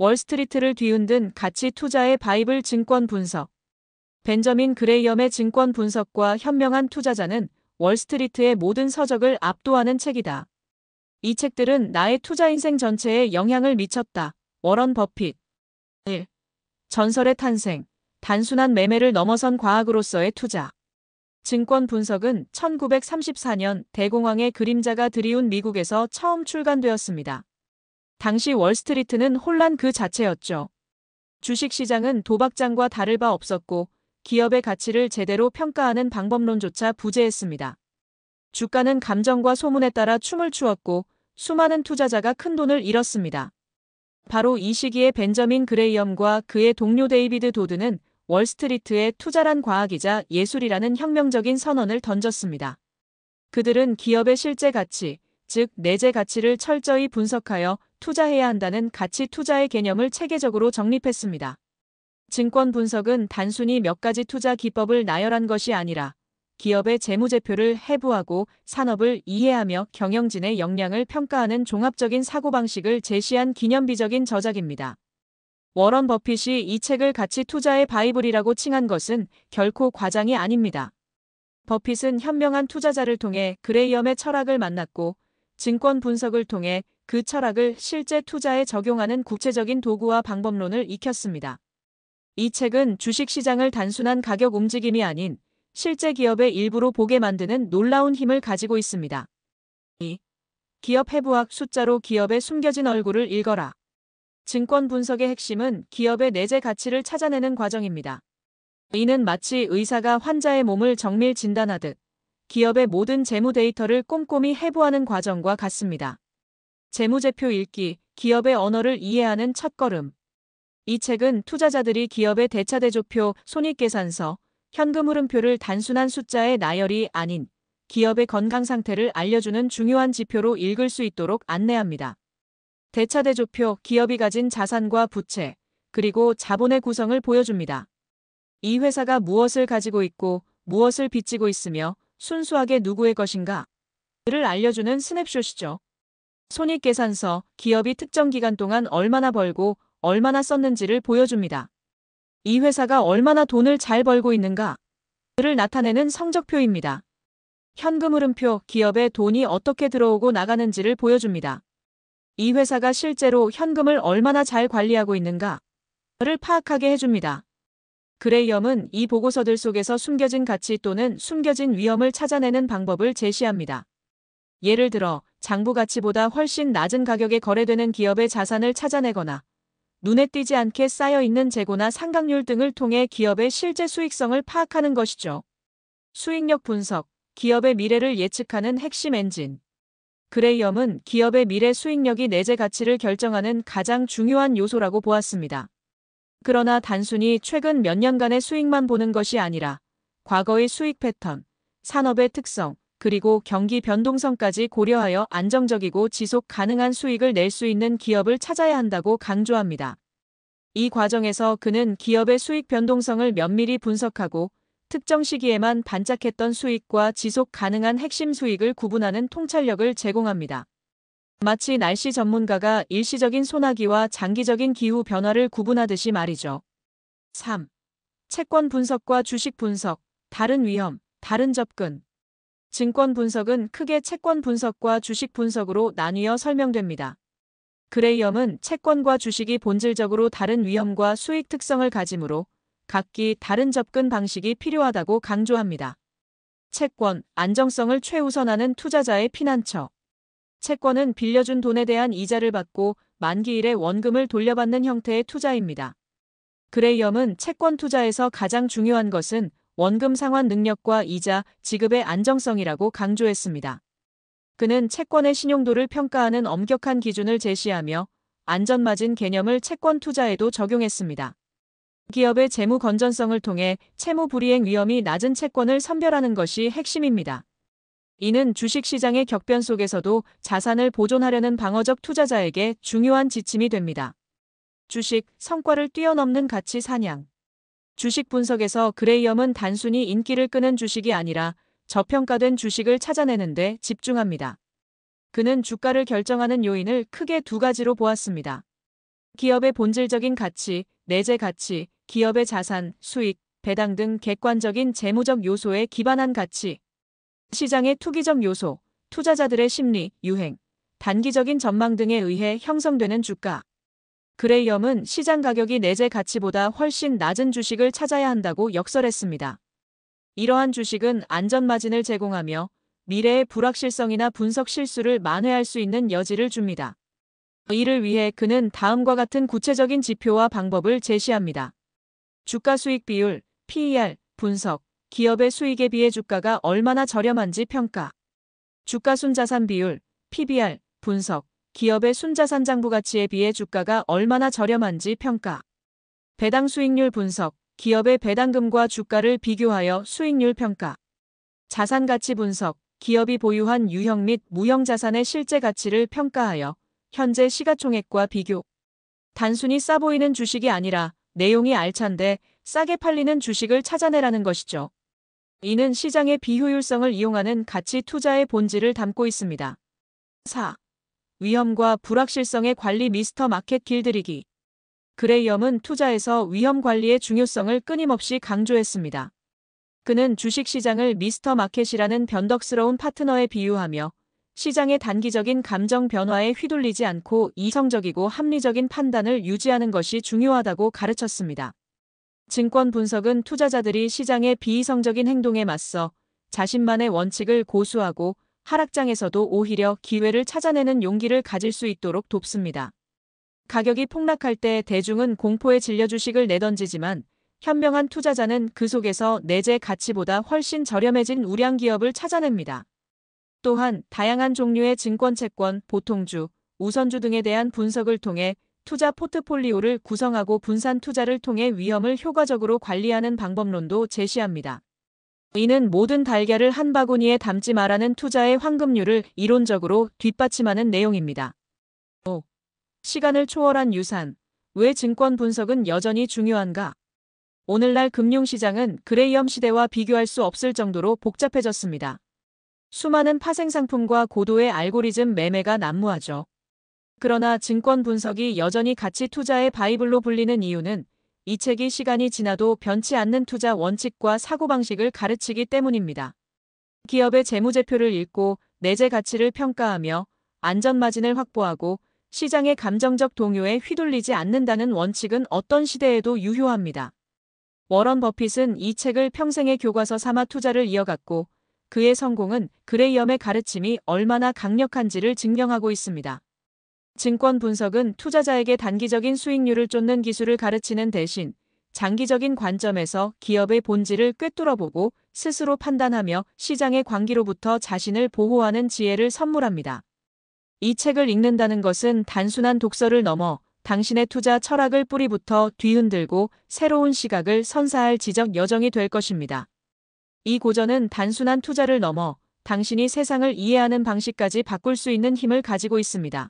월스트리트를 뒤흔든 가치 투자의 바이블 증권 분석. 벤저민 그레이엄의 증권 분석과 현명한 투자자는 월스트리트의 모든 서적을 압도하는 책이다. 이 책들은 나의 투자 인생 전체에 영향을 미쳤다. 워런 버핏. 1. 전설의 탄생. 단순한 매매를 넘어선 과학으로서의 투자. 증권 분석은 1934년 대공황의 그림자가 드리운 미국에서 처음 출간되었습니다. 당시 월스트리트는 혼란 그 자체였죠. 주식시장은 도박장과 다를 바 없었고 기업의 가치를 제대로 평가하는 방법론조차 부재했습니다. 주가는 감정과 소문에 따라 춤을 추었고 수많은 투자자가 큰 돈을 잃었습니다. 바로 이 시기에 벤저민 그레이엄과 그의 동료 데이비드 도드는 월스트리트의 투자란 과학이자 예술이라는 혁명적인 선언을 던졌습니다. 그들은 기업의 실제 가치, 즉 내재 가치를 철저히 분석하여 투자해야 한다는 가치 투자의 개념을 체계적으로 정립했습니다. 증권 분석은 단순히 몇 가지 투자 기법을 나열한 것이 아니라 기업의 재무제표를 해부하고 산업을 이해하며 경영진의 역량을 평가하는 종합적인 사고방식을 제시한 기념비적인 저작입니다. 워런 버핏이 이 책을 가치 투자의 바이블이라고 칭한 것은 결코 과장이 아닙니다. 버핏은 현명한 투자자를 통해 그레이엄의 철학을 만났고 증권 분석을 통해 그 철학을 실제 투자에 적용하는 구체적인 도구와 방법론을 익혔습니다. 이 책은 주식시장을 단순한 가격 움직임이 아닌 실제 기업의 일부로 보게 만드는 놀라운 힘을 가지고 있습니다. 2. 기업 해부학 숫자로 기업의 숨겨진 얼굴을 읽어라. 증권 분석의 핵심은 기업의 내재 가치를 찾아내는 과정입니다. 이는 마치 의사가 환자의 몸을 정밀 진단하듯 기업의 모든 재무 데이터를 꼼꼼히 해부하는 과정과 같습니다. 재무제표 읽기, 기업의 언어를 이해하는 첫걸음. 이 책은 투자자들이 기업의 대차대조표, 손익계산서, 현금 흐름표를 단순한 숫자의 나열이 아닌 기업의 건강 상태를 알려주는 중요한 지표로 읽을 수 있도록 안내합니다. 대차대조표, 기업이 가진 자산과 부채, 그리고 자본의 구성을 보여줍니다. 이 회사가 무엇을 가지고 있고 무엇을 빚지고 있으며 순수하게 누구의 것인가? 를 알려주는 스냅샷이죠. 손익계산서, 기업이 특정 기간 동안 얼마나 벌고 얼마나 썼는지를 보여줍니다. 이 회사가 얼마나 돈을 잘 벌고 있는가? 를 나타내는 성적표입니다. 현금 흐름표, 기업에 돈이 어떻게 들어오고 나가는지를 보여줍니다. 이 회사가 실제로 현금을 얼마나 잘 관리하고 있는가? 를 파악하게 해줍니다. 그레이엄은 이 보고서들 속에서 숨겨진 가치 또는 숨겨진 위험을 찾아내는 방법을 제시합니다. 예를 들어 장부 가치보다 훨씬 낮은 가격에 거래되는 기업의 자산을 찾아내거나 눈에 띄지 않게 쌓여있는 재고나 상각률 등을 통해 기업의 실제 수익성을 파악하는 것이죠. 수익력 분석, 기업의 미래를 예측하는 핵심 엔진. 그레이엄은 기업의 미래 수익력이 내재 가치를 결정하는 가장 중요한 요소라고 보았습니다. 그러나 단순히 최근 몇 년간의 수익만 보는 것이 아니라 과거의 수익 패턴, 산업의 특성, 그리고 경기 변동성까지 고려하여 안정적이고 지속 가능한 수익을 낼 수 있는 기업을 찾아야 한다고 강조합니다. 이 과정에서 그는 기업의 수익 변동성을 면밀히 분석하고 특정 시기에만 반짝했던 수익과 지속 가능한 핵심 수익을 구분하는 통찰력을 제공합니다. 마치 날씨 전문가가 일시적인 소나기와 장기적인 기후 변화를 구분하듯이 말이죠. 3. 채권 분석과 주식 분석, 다른 위험, 다른 접근. 증권 분석은 크게 채권 분석과 주식 분석으로 나뉘어 설명됩니다. 그레이엄은 채권과 주식이 본질적으로 다른 위험과 수익 특성을 가지므로 각기 다른 접근 방식이 필요하다고 강조합니다. 채권, 안정성을 최우선하는 투자자의 피난처. 채권은 빌려준 돈에 대한 이자를 받고 만기일에 원금을 돌려받는 형태의 투자입니다. 그레이엄은 채권 투자에서 가장 중요한 것은 원금 상환 능력과 이자, 지급의 안정성이라고 강조했습니다. 그는 채권의 신용도를 평가하는 엄격한 기준을 제시하며 안전마진 개념을 채권 투자에도 적용했습니다. 기업의 재무 건전성을 통해 채무 불이행 위험이 낮은 채권을 선별하는 것이 핵심입니다. 이는 주식시장의 격변 속에서도 자산을 보존하려는 방어적 투자자에게 중요한 지침이 됩니다. 주식, 성과를 뛰어넘는 가치 사냥. 주식 분석에서 그레이엄은 단순히 인기를 끄는 주식이 아니라 저평가된 주식을 찾아내는 데 집중합니다. 그는 주가를 결정하는 요인을 크게 두 가지로 보았습니다. 기업의 본질적인 가치, 내재 가치, 기업의 자산, 수익, 배당 등 객관적인 재무적 요소에 기반한 가치. 시장의 투기적 요소, 투자자들의 심리, 유행, 단기적인 전망 등에 의해 형성되는 주가. 그레이엄은 시장 가격이 내재 가치보다 훨씬 낮은 주식을 찾아야 한다고 역설했습니다. 이러한 주식은 안전 마진을 제공하며 미래의 불확실성이나 분석 실수를 만회할 수 있는 여지를 줍니다. 이를 위해 그는 다음과 같은 구체적인 지표와 방법을 제시합니다. 주가 수익 비율, PER, 분석, 기업의 수익에 비해 주가가 얼마나 저렴한지 평가. 주가 순자산 비율, PBR, 분석, 기업의 순자산 장부 가치에 비해 주가가 얼마나 저렴한지 평가. 배당 수익률 분석, 기업의 배당금과 주가를 비교하여 수익률 평가. 자산 가치 분석, 기업이 보유한 유형 및 무형 자산의 실제 가치를 평가하여 현재 시가총액과 비교. 단순히 싸 보이는 주식이 아니라 내용이 알찬데 싸게 팔리는 주식을 찾아내라는 것이죠. 이는 시장의 비효율성을 이용하는 가치 투자의 본질을 담고 있습니다. 4. 위험과 불확실성의 관리 미스터 마켓 길들이기. 그레이엄은 투자에서 위험 관리의 중요성을 끊임없이 강조했습니다. 그는 주식시장을 미스터 마켓이라는 변덕스러운 파트너에 비유하며 시장의 단기적인 감정 변화에 휘둘리지 않고 이성적이고 합리적인 판단을 유지하는 것이 중요하다고 가르쳤습니다. 증권 분석은 투자자들이 시장의 비이성적인 행동에 맞서 자신만의 원칙을 고수하고 하락장에서도 오히려 기회를 찾아내는 용기를 가질 수 있도록 돕습니다. 가격이 폭락할 때 대중은 공포에 질려 주식을 내던지지만 현명한 투자자는 그 속에서 내재 가치보다 훨씬 저렴해진 우량 기업을 찾아냅니다. 또한 다양한 종류의 증권 채권, 보통주, 우선주 등에 대한 분석을 통해 투자 포트폴리오를 구성하고 분산 투자를 통해 위험을 효과적으로 관리하는 방법론도 제시합니다. 이는 모든 달걀을 한 바구니에 담지 말라는 투자의 황금률을 이론적으로 뒷받침하는 내용입니다. 5. 시간을 초월한 유산. 왜 증권 분석은 여전히 중요한가? 오늘날 금융시장은 그레이엄 시대와 비교할 수 없을 정도로 복잡해졌습니다. 수많은 파생상품과 고도의 알고리즘 매매가 난무하죠. 그러나 증권 분석이 여전히 가치 투자의 바이블로 불리는 이유는 이 책이 시간이 지나도 변치 않는 투자 원칙과 사고방식을 가르치기 때문입니다. 기업의 재무제표를 읽고 내재 가치를 평가하며 안전마진을 확보하고 시장의 감정적 동요에 휘둘리지 않는다는 원칙은 어떤 시대에도 유효합니다. 워런 버핏은 이 책을 평생의 교과서 삼아 투자를 이어갔고 그의 성공은 그레이엄의 가르침이 얼마나 강력한지를 증명하고 있습니다. 증권 분석은 투자자에게 단기적인 수익률을 쫓는 기술을 가르치는 대신 장기적인 관점에서 기업의 본질을 꿰뚫어보고 스스로 판단하며 시장의 광기로부터 자신을 보호하는 지혜를 선물합니다. 이 책을 읽는다는 것은 단순한 독서를 넘어 당신의 투자 철학을 뿌리부터 뒤흔들고 새로운 시각을 선사할 지적 여정이 될 것입니다. 이 고전은 단순한 투자를 넘어 당신이 세상을 이해하는 방식까지 바꿀 수 있는 힘을 가지고 있습니다.